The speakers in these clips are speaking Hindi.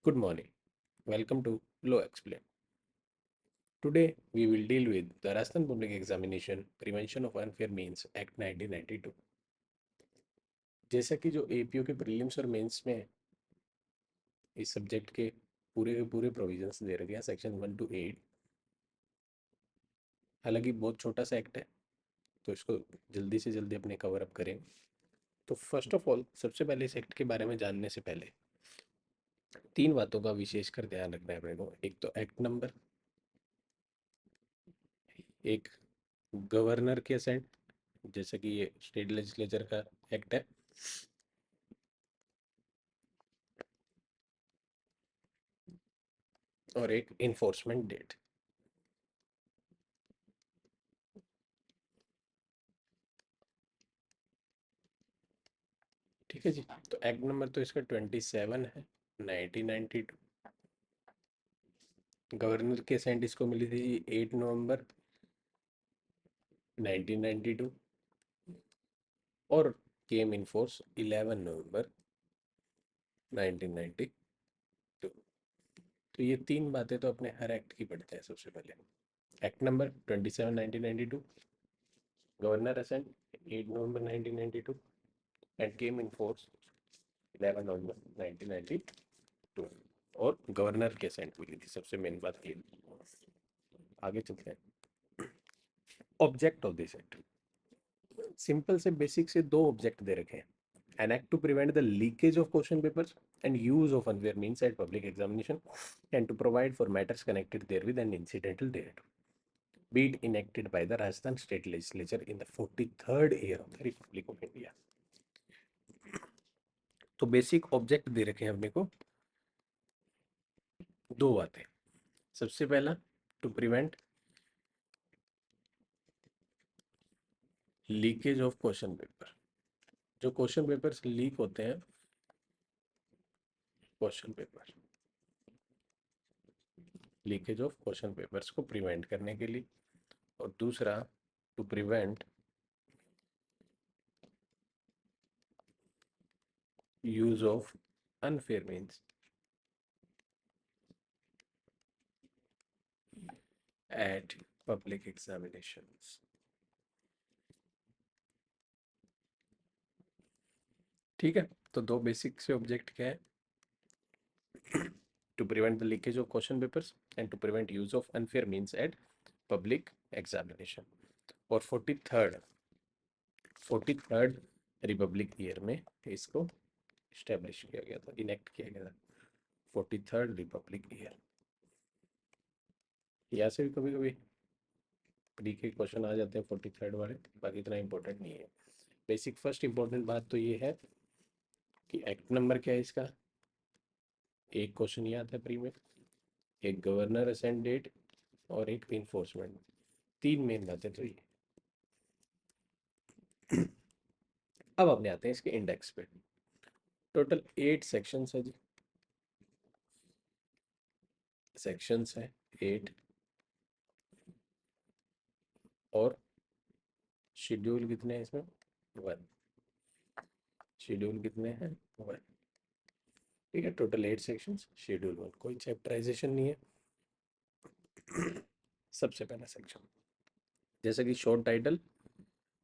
Good morning. Welcome to Law Explain. Today we will deal with the Rajasthan Public Examination Prevention of Unfair Means Act 1992. जैसा कि जो एपीओ के प्रीलिम्स और मेंस में इस सब्जेक्ट के पूरे प्रोविजंस दे रखे हैं सेक्शन 1 to 8। हालांकि बहुत छोटा सा एक्ट है तो इसको जल्दी से जल्दी अपने कवर अप करें। तो फर्स्ट ऑफ ऑल सबसे पहले इस एक्ट के बारे में जानने से पहले तीन बातों का विशेषकर ध्यान रखना है अपने को। एक तो एक्ट नंबर, एक गवर्नर के असेंट जैसे कि ये स्टेट लेजिस्लेचर का एक्ट है, और एक इन्फोर्समेंट डेट। ठीक है जी। तो एक्ट नंबर तो इसका 27 है 1992। गवर्नर के असेंट इसको मिली थी 8 नवंबर 1992 और केम इन फोर्स 11 नवंबर 1992। तो ये तीन बातें तो अपने हर एक्ट की पढ़ते हैं। सबसे पहले act number 27 1992, governor assent 8 November 1992 and came in force 11 नवंबर 1992। और गवर्नर के असेंट मिली थी। सबसे मेन बात ये। आगे चलते हैं। Object of this act, simple से बेसिक से दो ऑब्जेक्ट दे रखे हैं। An act to prevent the leakage of question papers and use of unfair means at public examination and to provide for matters connected therewith and incidental thereto, be it enacted by the Rajasthan State Legislature in the 43rd year of the Republic of India। तो बेसिक ऑब्जेक्ट दे रखे हैं अपने को दो बातें। सबसे पहला, to prevent leakage of question paper. जो क्वेश्चन पेपर्स लीक होते हैं, question paper leakage of question papers को प्रिवेंट करने के लिए। और दूसरा, to prevent use of unfair means at public examinations. ठीक है। तो दो बेसिक से ऑब्जेक्ट क्या है? To prevent the leakage of question papers and to prevent use of unfair means at public examination. और 43rd रिपब्लिक ईयर में इसको इस्टेब्लिश किया गया था, इनेक्ट किया गया था। 43rd republic year. यहाँ से भी कभी कभी प्री के क्वेश्चन आ जाते हैं 43rd वाले, बाकी इतना इंपॉर्टेंट नहीं है। बेसिक फर्स्ट इंपॉर्टेंट बात तो ये है कि एक्ट नंबर क्या है इसका। एक क्वेश्चन ये आता है प्री में, एक गवर्नर असेंट डेट और एक इन्फोर्समेंट। तीन मेन बातें तो ये। अब अपने आते हैं इसके इंडेक्स पे। टोटल 8 सेक्शंस है जी। सेक्शंस है 8 और शेड्यूल कितने हैं इसमें? 1। शेड्यूल कितने हैं? 1। ठीक है। Total 8 sections, schedule 1। कोई चैप्टराइजेशन नहीं है। सबसे पहला सेक्शन जैसा कि short title,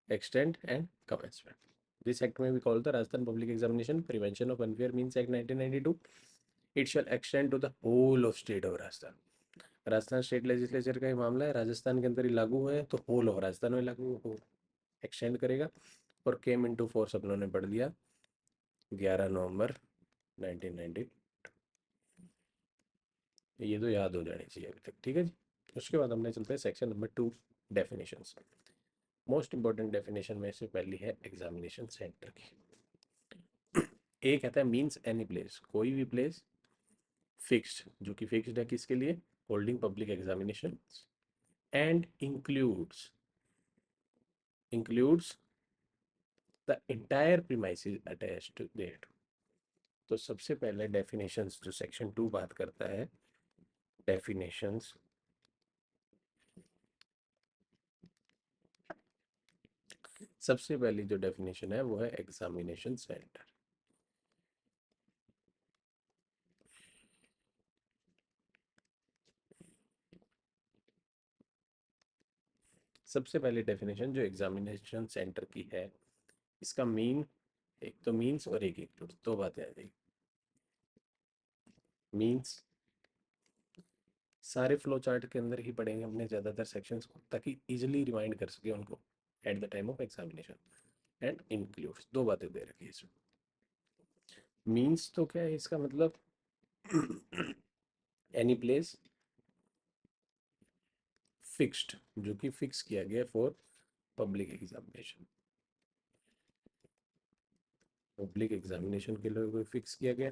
extend and commencement. This act में भी कॉल था Rajasthan public examination prevention of unfair means act 1992। It shall extend to the whole of state of Rajasthan. Rajasthan state legislature का ही मामला है, राजस्थान के अंदर ही लागू है तो होल ऑफ राजस्थान में लागू हो एक्सटेंड करेगा। और केम इनटू फोर्स अपन ने पढ़ लिया 11 नवंबर 1990। ये तो याद हो जानी चाहिए अभी तक। ठीक है जी। उसके बाद हमने चलते हैं section number 2, definitions. Most important definition में से पहली है एग्जामिनेशन सेंटर की। एक कहता है मीन्स एनी प्लेस, कोई भी प्लेस फिक्स्ड, जो कि फिक्स्ड है किसके लिए? Holding public examination. And includes the entire premises attached there. तो सबसे पहले डेफिनेशंस जो सेक्शन 2 बात करता है, डेफिनेशंस। सबसे पहली जो डेफिनेशन है वो है एग्जामिनेशन सेंटर। सबसे पहली डेफिनेशन जो एग्जामिनेशन सेंटर की है, इसका मीन, एक तो मीन्स और एक इंक्लूड, दो बातें आ जाएगी। मीन्स सारे फ्लो चार्ट के अंदर ही पढ़ेंगे अपने ज़्यादातर सेक्शंस को, ताकि इजीली रिमाइंड कर सके उनको at the time of examination. And includes, दो बातें दे रखी है इसमें। मीन्स तो क्या है इसका मतलब, एनी प्लेस फिक्स्ड, जो कि फिक्स किया गया for public examination. Public examination के लिए कोई फिक्स किया गया,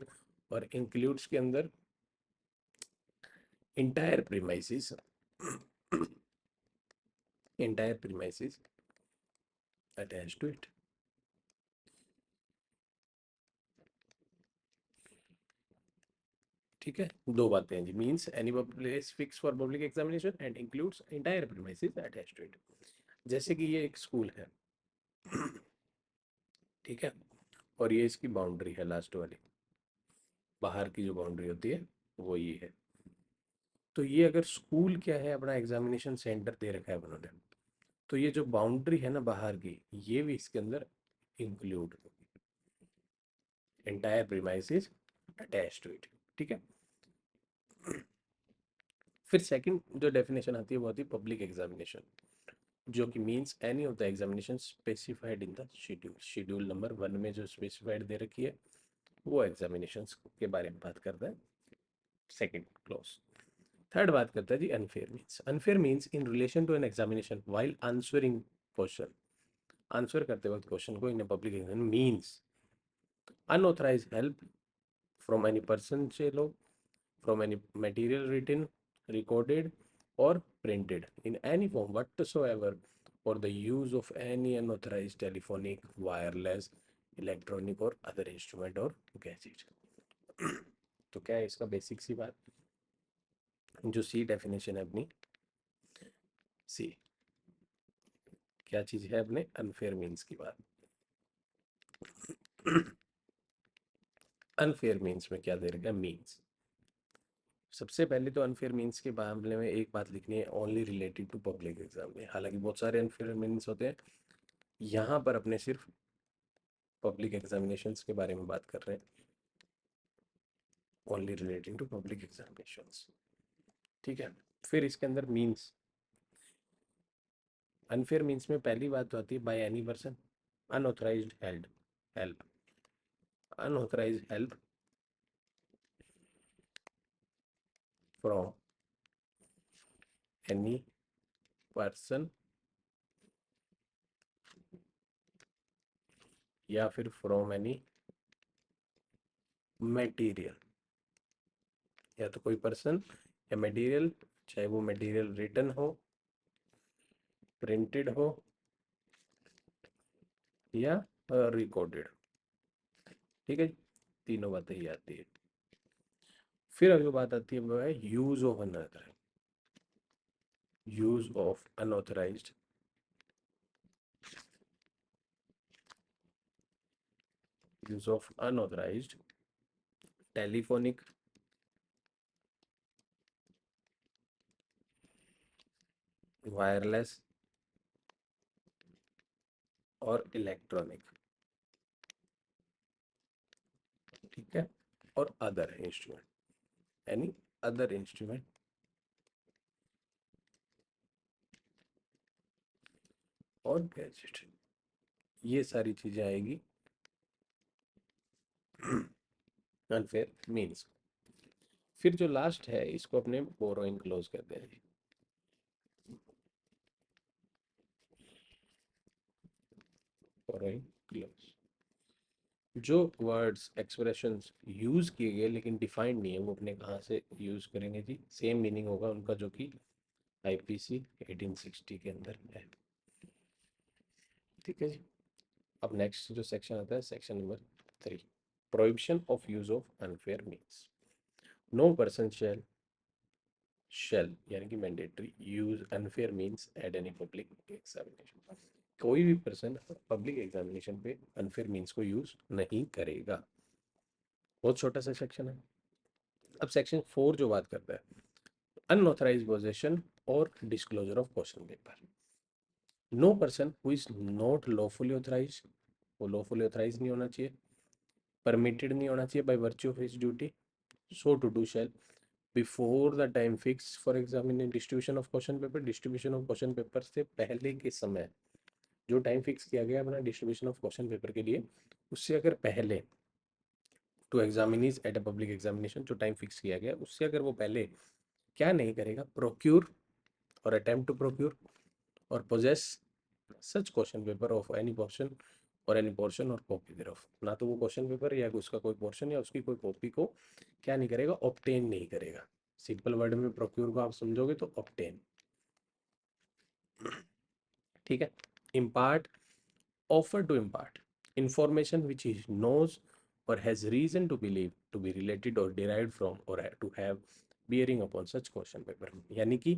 और इंक्लूड्स के अंदर entire premises, entire premises attach to it. ठीक है, दो बातें हैं जी। Means any place fix for public examination and includes entire premises attach to it. जैसे कि ये एक स्कूल है, ठीक है, और ये इसकी बाउंड्री है, लास्ट वाली बाहर की जो बाउंड्री होती है वो ये है। तो ये अगर स्कूल क्या है, अपना एग्जामिनेशन सेंटर दे रखा है उन्होंने, तो ये जो बाउंड्री है ना बाहर की, ये भी इसके अंदर इंक्लूड होगी, entire premises attach to it. ठीक है, फिर सेकंड जो डेफिनेशन आती है वो आती है पब्लिक एग्जामिनेशन, जो कि means any of the examination specified in the schedule. Schedule number 1 में जो स्पेसिफाइड दे रखी है वो एग्जामिनेशन के बारे में बात करता है, सेकंड क्लॉज। थर्ड बात करता है जी unfair means. Unfair means in relation to an examination while answering question, answer करते वक्त क्वेश्चन को इन public examination, means unauthorise help from any person, से लो, from any material written, recorded or printed in any form whatsoever for the use of any unauthorized telephonic, wireless, electronic or other instrument or gadget। तो क्या है इसका बेसिक सी बात, जो सी डेफिनेशन है अपनी, सी क्या चीज है अपने अनफेयर मीन्स की बात। अनफेयर मीन्स में क्या दे रखा है, मीन्स। सबसे पहले तो अनफेयर मीन्स के मामले में एक बात लिखनी है, only related to public exam में। हालांकि बहुत सारे अनफेयर मीन्स होते हैं, यहाँ पर अपने सिर्फ पब्लिक एग्जामिनेशंस के बारे में बात कर रहे हैं, only relating to public examinations. ठीक है, फिर इसके अंदर मीन्स, अनफेयर मीन्स में पहली बात तो आती है by any person, unauthorised help, help, unauthorised help from any person, या फिर फ्रॉम एनी मटेरियल, या तो कोई पर्सन या मटेरियल, चाहे वो मटेरियल रिटन हो, प्रिंटेड हो या रिकॉर्डेड। ठीक है, तीनों बातें ही आती है। फिर अगली बात आती है वो है use of unauthorised, use of unauthorised, use of unauthorised telephonic, wireless और इलेक्ट्रॉनिक। ठीक है, और अदर इंस्ट्रूमेंट, यानी अदर इंस्ट्रूमेंट और गैजेट, ये सारी चीजें आएगी अनफेयर मीन्स। फिर जो लास्ट है इसको अपने बोरोइंग क्लोज कहते हैं जी। बोरोइंग क्लोज, जो वर्ड्स एक्सप्रेशंस यूज किए गए लेकिन डिफाइंड नहीं है, वो अपने कहाँ से यूज करेंगे जी, सेम मीनिंग होगा उनका जो कि आईपीसी 1860 के अंदर है। ठीक है जी, अब नेक्स्ट जो सेक्शन आता है, section number 3, prohibition of use of unfair means. No person shall यानी कि mandatory use unfair means at any public examination. कोई भी पर्सन पब्लिक एग्जामिनेशन पे अनफेयर मीन्स को यूज नहीं करेगा। बहुत छोटा सा सेक्शन है। अब सेक्शन 4 जो बात करता है अनऑथराइज पोजेशन और disclosure of question paper. No person who is not lawfully authorised, वो लॉफुली ऑथराइज नहीं होना चाहिए, परमिटेड नहीं होना चाहिए by virtue of his duty, so to do shall before the time fix for examination distribution of question paper, distribution of question paper से पहले के समय, जो टाइम फिक्स किया गया अपना डिस्ट्रीब्यूशन ऑफ क्वेश्चन पेपर के लिए, उससे अगर पहले, to examinees at a public examination, जो टाइम फिक्स किया गया उससे अगर वो पहले क्या नहीं करेगा, प्रोक्यूर और अटेम्प्ट टू प्रोक्यूर और possess such question paper of any portion और एनी पोर्शन और कॉपी देयरऑफ, ना तो वो क्वेश्चन पेपर या उसका कोई पोर्शन या उसकी कोई कॉपी को क्या नहीं करेगा, ऑब्टेन नहीं करेगा। सिंपल वर्ड में प्रोक्यूर को आप समझोगे तो ऑब्टेन, ठीक है। Impart, offer to impart information which he knows or has reason to believe to be related or derived from or to have bearing upon such question paper, यानी कि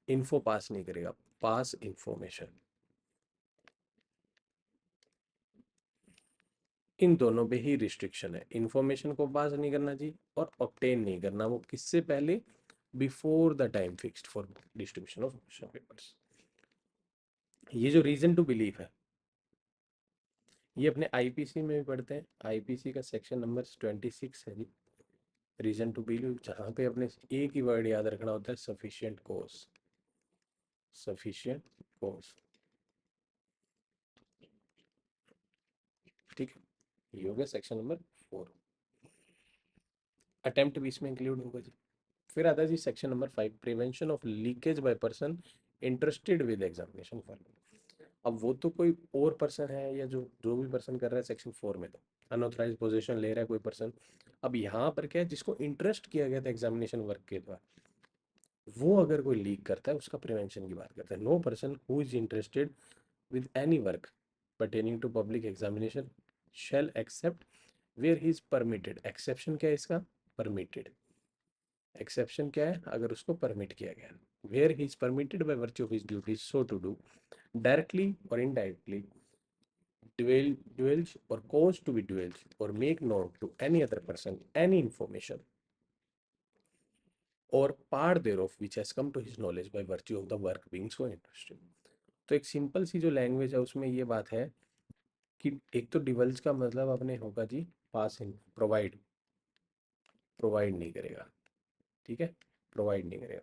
info पास नहीं करेगा, पास इंफॉर्मेशन। इन दोनों पे ही रिस्ट्रिक्शन है, इंफॉर्मेशन को पास नहीं करना चाहिए और ऑब्टेन नहीं करना, वो किससे पहले, before the time fixed for distribution of question papers. ये जो रीजन टू बिलीव है, ये अपने आईपीसी में भी पढ़ते हैं, आईपीसी का सेक्शन नंबर 26 है जी, रीजन टू बिलीव, जहाँ पे अपने एक ही वर्ड याद रखना होता है, सफिशिएंट कोज, सफिशिएंट कोज, ठीक है। ये हो गया सेक्शन नंबर 4। अटेम्प्ट भी इसमें इंक्लूड होगा जी। फिर आता है जी section number 5, prevention of leakage by person interested with examination for. अब वो तो कोई और पर्सन है या जो जो भी पर्सन कर रहा है सेक्शन 4 में, तो अनऑथराइज पोजीशन ले रहा है कोई पर्सन। अब यहाँ पर क्या है, जिसको इंटरेस्ट किया गया था एग्जामिनेशन वर्क के द्वारा, वो अगर कोई लीक करता है उसका प्रिवेंशन की बात करता है। No person who is interested with any work pertaining to public examination shall accept where he is permitted, exception क्या है इसका, permitted, exception क्या है, अगर उसको permit किया गया, where he is permitted by virtue of his duties so to do, directly or indirectly divulge or cause to be divulged or make known to any other person any information or part thereof which has come to his knowledge by virtue of the work being so interesting। तो एक सिंपल सी जो लैंग्वेज है उसमें ये बात है कि एक तो डिवल्ज का मतलब अपने होगा जी पास इन, प्रोवाइड, प्रोवाइड नहीं करेगा, ठीक है, प्रोवाइड नहीं करेगा,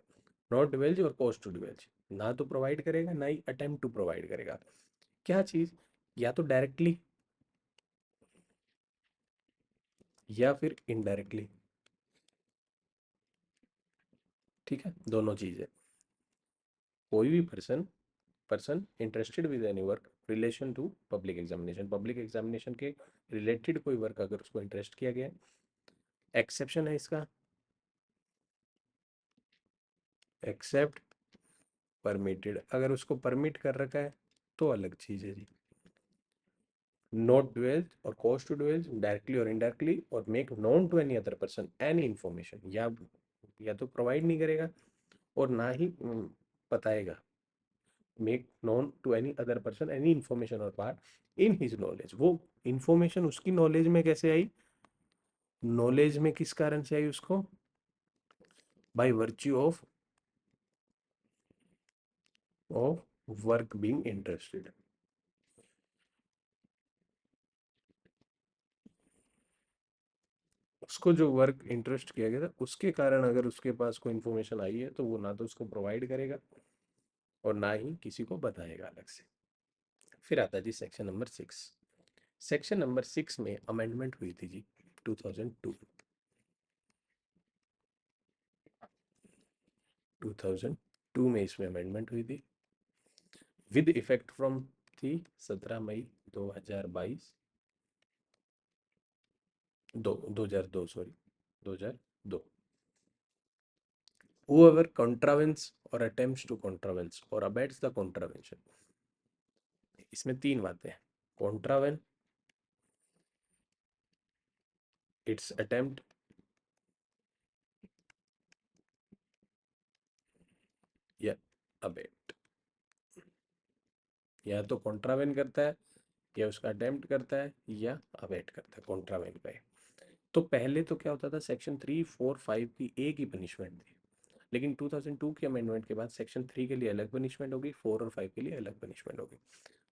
नॉट डिवेल्ज और कॉस्ट टू डिवेल्ज, ना तो प्रोवाइड करेगा ना ही अटेम्प्ट टू प्रोवाइड करेगा। क्या चीज़, या तो डायरेक्टली या फिर इनडायरेक्टली, ठीक है, दोनों चीज़ें। कोई भी person, person interested with any work relation to public examination, public examination के रिलेटेड कोई वर्क अगर उसको इंटरेस्ट किया गया है, एक्सेप्शन है इसका, एक्सेप्ट परमिटेड, अगर उसको परमिट कर रखा है तो अलग चीज़ है जी। नॉट डुएल्ड और कॉज टू डुएल्ड डायरेक्टली और इनडायरेक्टली, और make known to any other person any information, या तो प्रोवाइड नहीं करेगा और ना ही बताएगा, make known to any other person any information और पार्ट इन हिज नॉलेज, वो इंफॉर्मेशन उसकी नॉलेज में कैसे आई, नॉलेज में किस कारण से आई उसको, bye virtue of work being interested. उसको जो वर्क इंटरेस्ट किया गया था उसके कारण अगर उसके पास कोई इन्फॉर्मेशन आई है तो वो ना तो उसको प्रोवाइड करेगा और ना ही किसी को बताएगा अलग से। फिर आता है जी सेक्शन नंबर 6। सेक्शन नंबर 6 में अमेंडमेंट हुई थी जी 2002, 2002 में इसमें अमेंडमेंट हुई थी, विद इफेक्ट फ्रॉम थी 17 मई 2022, 2002 sorry, 2002। whoever contravenes or attempts to contravene or abates the contravention, इसमें तीन बातें हैं, कॉन्ट्रावेन, इट्स अटेम्प्ट या अबेट, या तो कॉन्ट्रावेन करता है या उसका अटेम्प्ट करता है या अबेट करता है कॉन्ट्रावेन पे। तो पहले तो क्या होता था, सेक्शन 3, 4, 5 की एक ही पनिशमेंट थी, लेकिन 2002 के अमेंडमेंट के बाद सेक्शन 3 के लिए अलग पनिशमेंट होगी, 4 और 5 के लिए अलग पनिशमेंट होगी।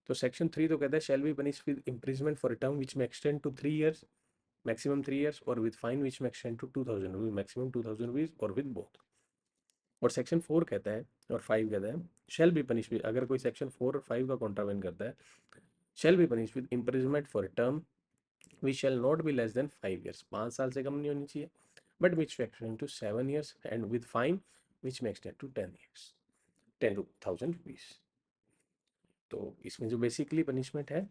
तो सेक्शन 3 तो कहता है shall be punish with imprisonment for a term which में extend to 3 years, maximum 3 years, और विद फाइन विच में extend to 2000 rupees, maximum 2000 rupees, और विद बोथ। और सेक्शन 4 कहता है और 5 कहता है शैल बी पनिश विद, अगर कोई सेक्शन 4 और 5 का कॉन्ट्रावेन करता है, shall be punish with imprisonment for a term which shall not be less than 5 years, 5 साल से कम नहीं होनी चाहिए, बट विच में extend to 7 years, and with fine which में एक्सटेंड टू 10 years, 10,000 रुपीज। तो इसमें जो बेसिकली पनिशमेंट है,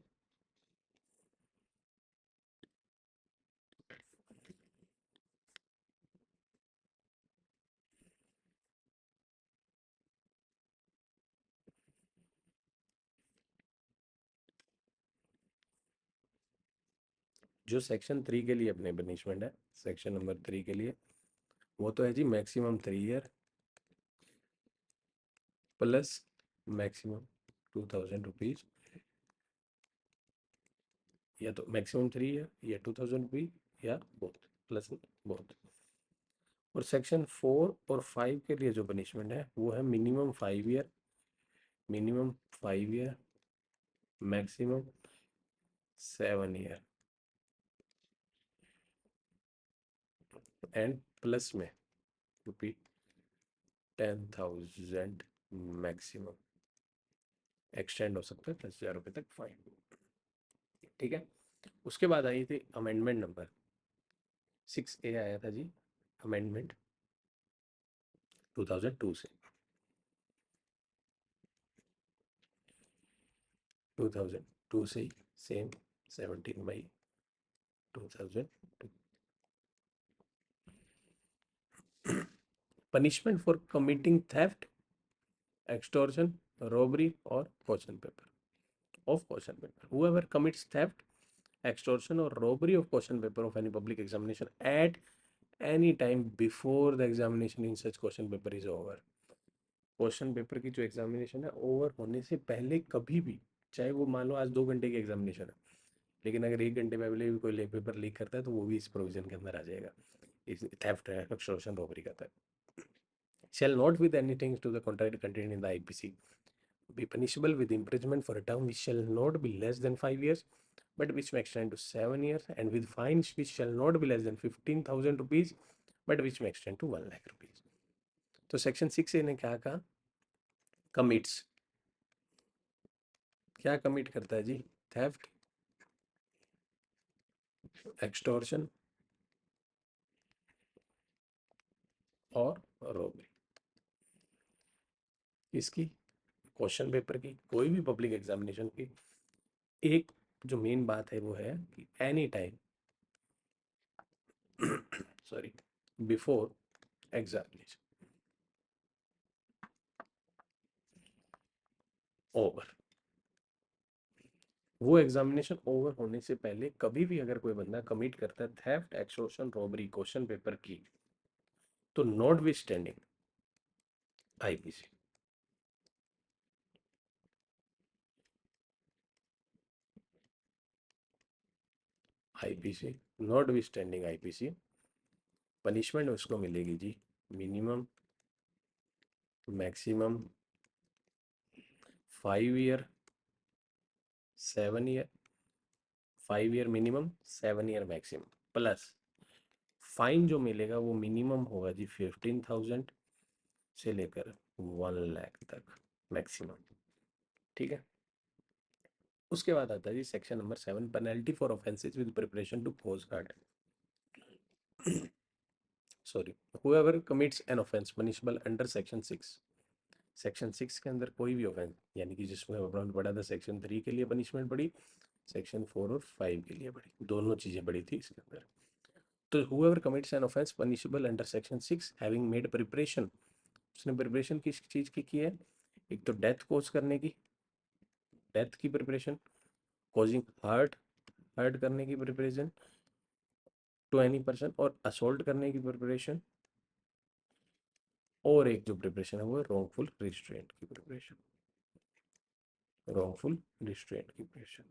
जो सेक्शन 3 के लिए अपने पनिशमेंट है, सेक्शन नंबर 3 के लिए, वो तो है जी maximum 3 year plus maximum 2000 rupees, या तो मैक्सिमम 3 year या 2000 रुपीज, या बोथ, प्लस बोथ। और सेक्शन 4 और 5 के लिए जो पनिशमेंट है वो है minimum 5 year, minimum 5 year, maximum 7 year, and plus में रुपी 10,000 मैक्सिमम, एक्सटेंड हो सकता है 10,000 रुपये तक फाइन। ठीक है। उसके बाद आई थी अमेंडमेंट नंबर 6A आया था जी, अमेंडमेंट 2002 से, 2002 से ही same 17/2002। Punishment for committing theft, extortion, robbery और question paper of question paper, whoever commits theft, extortion or robbery of question paper of any public examination at any time before the examination in such question paper is over। Question paper की जो एग्जामिनेशन है ओवर होने से पहले कभी भी, चाहे वो मान लो आज 2 घंटे की एग्जामिनेशन है, लेकिन अगर 1 घंटे में भी कोई पेपर लीक करता है तो वो भी इस प्रोविजन के अंदर आ जाएगा, इस थेफ्ट एक्सटॉर्शन रॉबरी का तहत। shall not with anything to the contrary contained in the IPC be punishable with imprisonment for a term which shall not be less than 5 years, but which may extend to 7 years, and with fines which shall not be less than 15,000 rupees, but which may extend to 1 lakh rupees। तो सेक्शन 6A ने क्या कहा, कमिट्स, क्या कमिट करता है जी, थेफ्ट, एक्सटॉर्शन और रॉबरी। इसकी क्वेश्चन पेपर की, कोई भी पब्लिक एग्जामिनेशन की एक जो मेन बात है वो है कि any time sorry before examination over, वो एग्जामिनेशन ओवर होने से पहले कभी भी अगर कोई बंदा कमिट करता है theft, extortion, robbery question paper की, तो notwithstanding IPC, IPC notwithstanding IPC, punishment उसको मिलेगी जी minimum, maximum 5 year, 7 year, 5 year minimum, 7 year maximum, plus fine जो मिलेगा वो मिनिमम होगा जी 15,000 से लेकर 1 लाख तक मैक्सिमम। ठीक है। उसके बाद आता है जी section number 7, penalty for offences with preparation to post guard, sorry, whoever commits an offense punishable under section 6, section 6 के अंदर कोई भी ऑफेंस, यानी कि जिसमें अपना पढ़ा था सेक्शन 3 के लिए पनिशमेंट पड़ी, सेक्शन 4 और 5 के लिए पड़ी, दोनों चीज़ें पड़ी थी इसके अंदर। तो whoever commits an offense punishable under section 6 having made preparation, उसने प्रिपरेशन किस चीज़ की है, एक तो डेथ कोज करने की, डेथ की प्रिपरेशन, कॉजिंग हार्ट, हर्ट करने की प्रिपरेशन टू एनी पर्सन, और असोल्ट करने की प्रिपरेशन, और एक जो प्रिपरेशन है वो है रॉन्गफुल रिस्ट्रेंट की प्रिपरेशन, रॉन्गफुल रिस्ट्रेंट की प्रिपरेशन।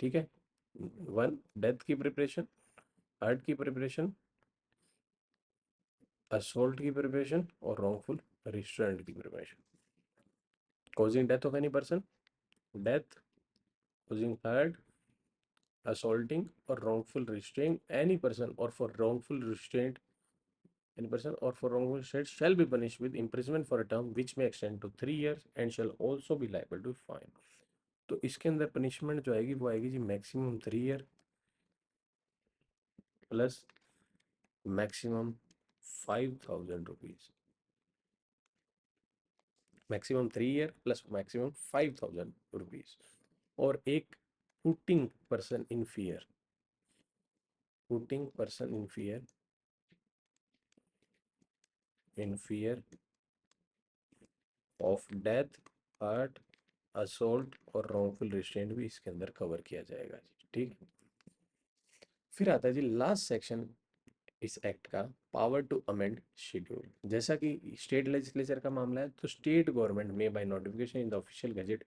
ठीक है। 1 डेथ की प्रिपरेशन, हर्ट की प्रिपरेशन, असोल्ट की प्रिपरेशन और रॉन्गफुल रिस्ट्रेंट की preparation, causing death of any person, death, causing hurt, assaulting or wrongful restraint any person or for wrongful restraint any person or for wrongful restraint shall be punished with imprisonment for a term which may extend to 3 years and shall also be liable to fine। तो इसके अंदर पनिशमेंट जो आएगी वो आएगी जी maximum 3 year plus maximum 5,000 rupees, maximum 3 year plus maximum 5,000 rupees. और एक putting person in fear, putting person in fear of death, hurt, assault और रॉन्गफुल रिस्ट्रेंट भी इसके अंदर कवर किया जाएगा जी। ठीक है, फिर आता है जी लास्ट सेक्शन इस एक्ट का, पावर टू अमेंड शेड्यूल। जैसा कि स्टेट लेजिस्लेचर का मामला है तो स्टेट गवर्नमेंट में by notification in the official gazette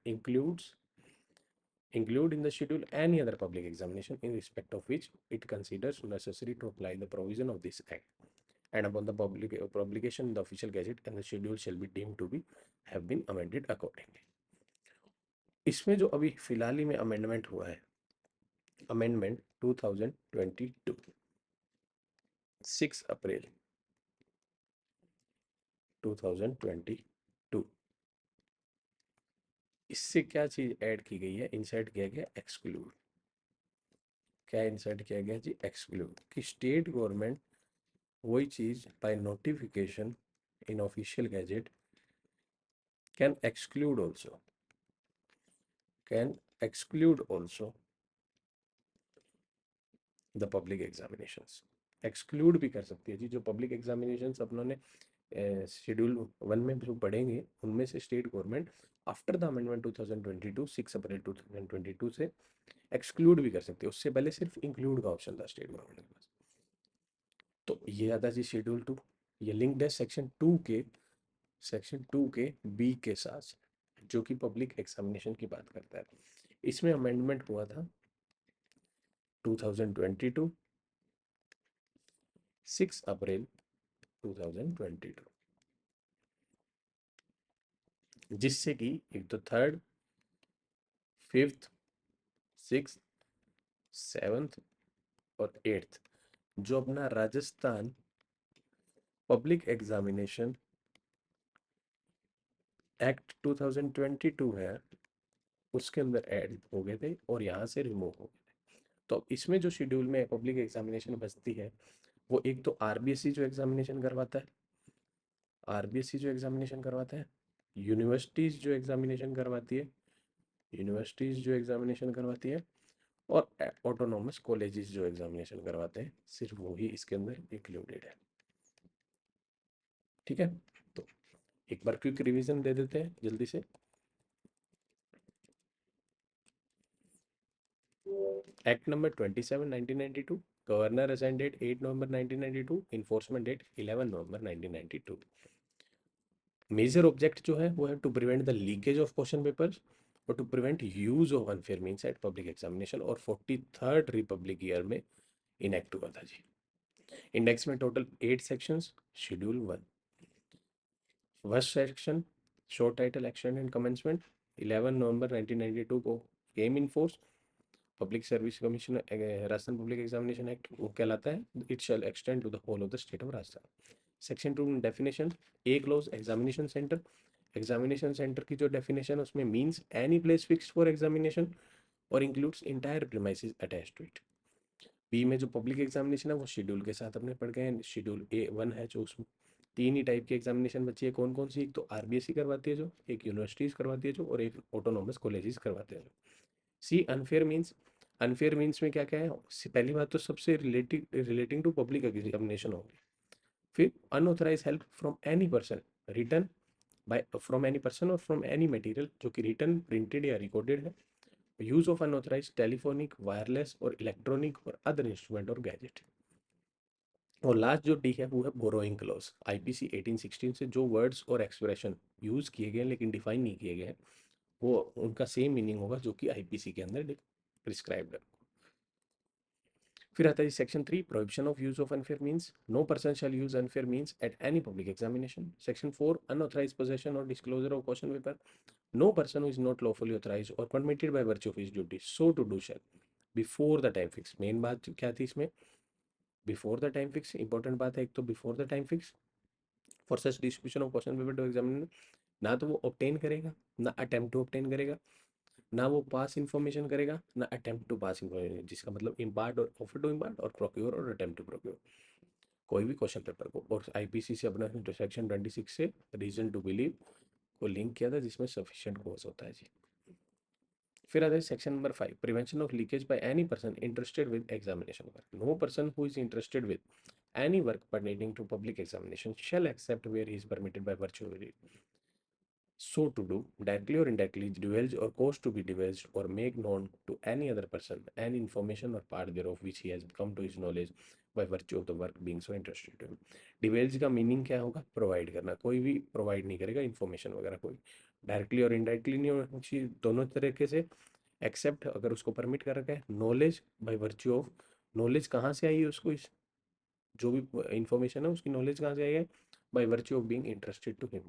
include in the schedule any other public examination in respect of which it considers necessary to apply the provision of this act, and upon the publication in the official gazette and the schedule shall be deemed to be have been amended accordingly। इसमें जो अभी फिलहाल ही में अमेंडमेंट हुआ है, अमेंडमेंट 2022 6 अप्रैल 2022, इससे क्या चीज ऐड की गई है, इंसर्ट किया गया एक्सक्लूड। क्या इंसर्ट किया गया जी, एक्सक्लूड, कि स्टेट गवर्नमेंट वही चीज bye notification in official gazette can exclude also, can exclude also the public examinations. Exclude भी कर सकती है जी, जो पब्लिक एग्जामिनेशंस अपनों ने शेड्यूल 1 में जो पढ़ेंगे उनमें से state government after the amendment 2022 6 अप्रैल 2022 से एक्सक्लूड भी कर सकते हैं। उससे पहले सिर्फ इंक्लूड का ऑप्शन था स्टेट गवर्नमेंट के पास। तो ये आता जी शेड्यूल 2, ये लिंक्ड है सेक्शन टू के बी के साथ, जो कि पब्लिक एग्जामिनेशन की बात करता है। इसमें अमेंडमेंट हुआ था 2022 6 अप्रैल 2022, जिससे कि एक तो थर्ड, फिफ्थ, सिक्स, सेवन्थ और एट्थ जो अपना राजस्थान पब्लिक एग्जामिनेशन एक्ट 2022 है उसके अंदर ऐड हो गए थे और यहाँ से रिमूव हो गए थे। तो इसमें जो शेड्यूल में पब्लिक एग्जामिनेशन बचती है वो एक तो आरबीएससी जो एग्जामिनेशन करवाता है, आरबीएससी जो एग्जामिनेशन करवाता है, यूनिवर्सिटीज जो एग्जामिनेशन करवाती है, यूनिवर्सिटीज जो एग्जामिनेशन करवाती है, और ऑटोनॉमस कॉलेजेस जो एग्जामिनेशन करवाते हैं, सिर्फ वही इसके अंदर इंक्लूडेड है। ठीक है, तो एक बार क्विक रिवीजन दे देते हैं जल्दी से। Act number 27 1992, governor assign date 8 नवंबर 1992, इन्फोर्समेंट डेट 11 नवंबर 1992। मेजर ऑब्जेक्ट जो है वो है to prevent the leakage of question papers और to prevent use of unfair means at public examination, और 43rd रिपब्लिक ईयर में इनेक्ट हुआ था जी। इंडेक्स में total 8 sections, schedule 1। First section short title action and commencement 11 नवंबर 1992 को केम in force. Public service commission Rajasthan public examination act वो कहलाता है, it shall extend to the whole of the state of Rajasthan. Section 2 definition, A clause examination centre, examination centre की जो डेफिनेशन है उसमें means any place fixed for examination और includes entire premises attached to it. B में जो पब्लिक एग्जामिनेशन है वो शेड्यूल के साथ अपने पढ़ गए हैं। शेड्यूल ए 1 है जो उसमें 3 ही टाइप की एग्जामिनेशन बची है, कौन कौन सी, एक तो आरबीएससी करवाती है जो, एक यूनिवर्सिटीज करवाती है जो, और एक ऑटोनॉमस कॉलेजेस करवाते हैं जो। सी अनफेयर मीन्स, अनफेयर मीन्स में क्या क्या है, पहली बात तो सबसे रिलेटिंग टू पब्लिक एग्जामिनेशन होगी। फिर unauthorised help from any person written by from any person और फ्रॉम एनी मटेरियल जो कि रिटर्न, प्रिंटेड या रिकॉर्डेड है, use of unauthorised telephonic, wireless और इलेक्ट्रॉनिक और अदर इंस्ट्रूमेंट और गैजेट। और लास्ट जो डी है वो है बोरोइंग क्लॉज, आईपीसी 1816 से जो वर्ड्स और एक्सप्रेशन यूज किए गए लेकिन डिफाइन नहीं किए गए वो उनका सेम मीनिंग होगा जो कि आईपीसी के अंदर प्रिस्क्राइब्ड है। फिर आता है section 3, prohibition of use of unfair means, no person shall use unfair means at any public examination. Section 4, unauthorised possession और disclosure of question paper, no person who is not lawfully authorised और permitted by virtue of his duty so to do shall before the time fix. Main बात क्या थी इसमें, before the time fix important बात है। एक तो before the time fix for such distribution of question paper two examiner, ना तो वो ऑब्टेन करेगा, ना अटेम्प्ट टू ऑब्टेन करेगा, ना वो पास इन्फॉर्मेशन करेगा, ना अटेम्प्ट टू पास इन्फॉर्मेशन, जिसका मतलब इम्पार्ट और ऑफर टू इम्पार्ट और प्रोक्योर और अटेम्प्ट टू प्रोक्योर कोई भी क्वेश्चन पेपर को। और आईपीसी से अपना सेक्शन 26 से रीजन टू बिलीव को लिंक किया था, जिसमें सफिशिएंट कोर्स होता है जी। फिर आता है section number 5, prevention of leakage by any person interested with examination work, no person who is interested with any work pertaining to public examination shall accept where he is permitted by virtue of it so to do, directly or indirectly, divulge or cause to be divulged or make known to any other person any information or part thereof which he has come to his knowledge by virtue of the work being so interested to him। divulge का मीनिंग क्या होगा, प्रोवाइड करना, कोई भी प्रोवाइड नहीं करेगा इन्फॉर्मेशन वगैरह, कोई डायरेक्टली और इनडायरेक्टली नहीं होना चाहिए, दोनों तरीके से। एक्सेप्ट अगर उसको परमिट कर रखा है, knowledge by virtue of, knowledge कहाँ से आई है उसको, इस जो भी इंफॉर्मेशन है उसकी नॉलेज कहाँ से आई है, by virtue of being interested to him,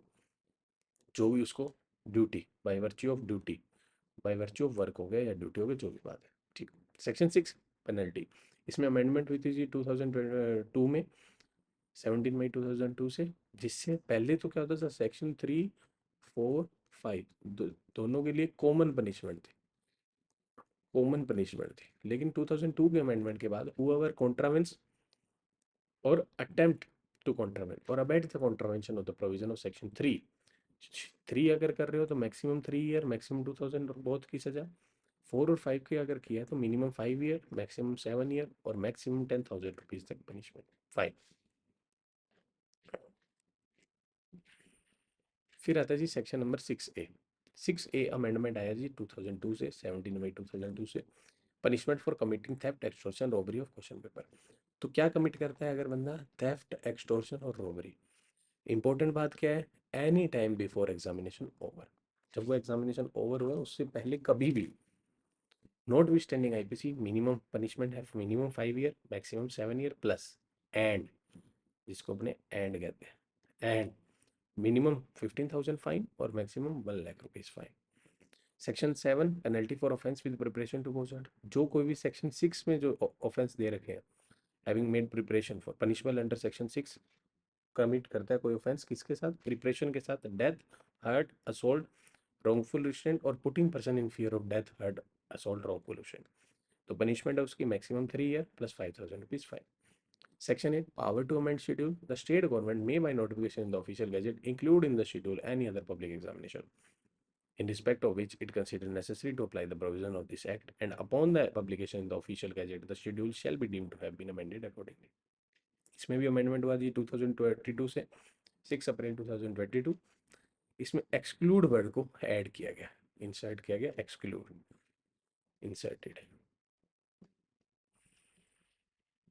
जो भी उसको duty, by virtue of duty, by virtue of work हो गया या ड्यूटी हो गया, जो भी बात है, ठीक। सेक्शन 6, पेनल्टी, इसमें अमेंडमेंट हुई थी जी 2002 में, 17 मई 2002 से। जिससे पहले तो क्या होता था, सेक्शन 3, 4, 5 दोनों के लिए कॉमन पनिशमेंट थी, कॉमन पनिशमेंट थी। लेकिन 2002 के अमेंडमेंट के बाद हुआ कॉन्ट्रावेंस और अटेम्प्ट टू कॉन्ट्रावेंट और abet the contravention of the provision of section 3 अगर कर रहे हो तो मैक्सिमम 3 ईयर, मैक्सिमम 2000 बहुत की सजा। 4 और 5 के अगर किया है तो मिनिमम 5 ईयर, मैक्सिमम 7 ईयर और मैक्सिमम 10,000 रुपीज तक पनिशमेंट, फाइन। फिर आता है जी section number 6A। 6A amendment आया जी 2002 से, 17 मई 2002 से। Punishment for committing theft, extortion, robbery of question paper. तो क्या कमिट करता है अगर बंदा, थेफ्ट, एक्सटॉर्शन और रॉबरी। इंपॉर्टेंट बात क्या है, any time before examination over, जब वो एग्जामिनेशन ओवर हुआ उससे पहले कभी भी, notwithstanding IPC, minimum punishment है minimum 5 year, maximum 7 year plus and, जिसको अपने एंड कहते हैं, एंड मिनिमम 15,000 फाइन और maximum 1 lakh rupees fine. Section 7, penalty for offence with preparation to goes, जो कोई भी सेक्शन 6 में जो ऑफेंस दे रखे हैं, having made preparation for, punishable under section 6, commit करता है कोई ऑफेंस किसके साथ, प्रिपरेशन के साथ, death, hurt, assault, wrongful restraint और putting person in fear of death, hurt, assault, wrongful restraint, तो पनिशमेंट है उसकी maximum 3 year plus 5,000 rupees fine. Section 8, power to amend schedule, the state government may by notification in the official gazette include in the schedule any other public examination in respect of which it considers necessary to apply the provision of this act, and upon the publication in the official gazette the schedule shall be deemed to have been amended accordingly। इसमें भी अमेंडमेंट हुआ जी 2022 से, 6 अप्रैल 2022। इसमें एक्सक्लूड वर्ड को ऐड किया गया, इंसर्ट किया गया, एक्सक्लूड, इंसर्टेड,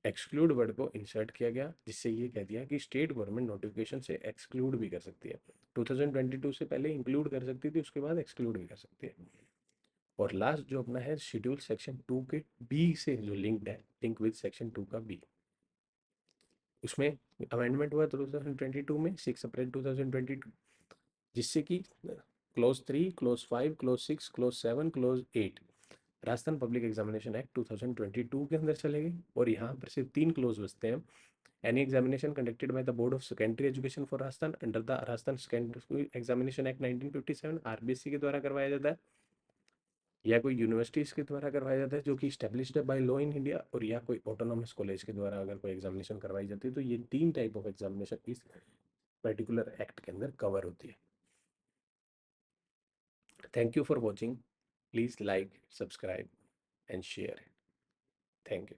एक्सक्लूड वर्ड को इंसर्ट किया गया, जिससे ये कह दिया कि स्टेट गवर्नमेंट नोटिफिकेशन से एक्सक्लूड भी कर सकती है। 2022 से पहले इंक्लूड कर सकती थी, उसके बाद एक्सक्लूड भी कर सकती है। और लास्ट जो अपना है शेड्यूल सेक्शन 2 के बी से जो लिंक्ड है, लिंक विद सेक्शन 2 का बी, उसमें अमेंडमेंट हुआ 2022 में, 6 अप्रैल 2022, जिससे कि close 3, close 5, close 6, close 7, close 8 Rajasthan public examination act 2022 के अंदर चलेंगे। और यहाँ पर सिर्फ 3 क्लोज बचते हैं। Any examination conducted by the board of secondary education for Rajasthan under the Rajasthan secondary examination act 1957 RBSC के द्वारा करवाया जाता है, या कोई यूनिवर्सिटीज़ के द्वारा करवाया जाता है जो कि स्टैब्लिश्ड है बाय लॉ इन इंडिया, और या कोई ऑटोनॉमस कॉलेज के द्वारा अगर कोई एग्जामिनेशन करवाई जाती है, तो ये 3 टाइप ऑफ एग्जामिनेशन इस पर्टिकुलर एक्ट के अंदर कवर होती है। Thank you for watching, please like, subscribe and share. Thank you.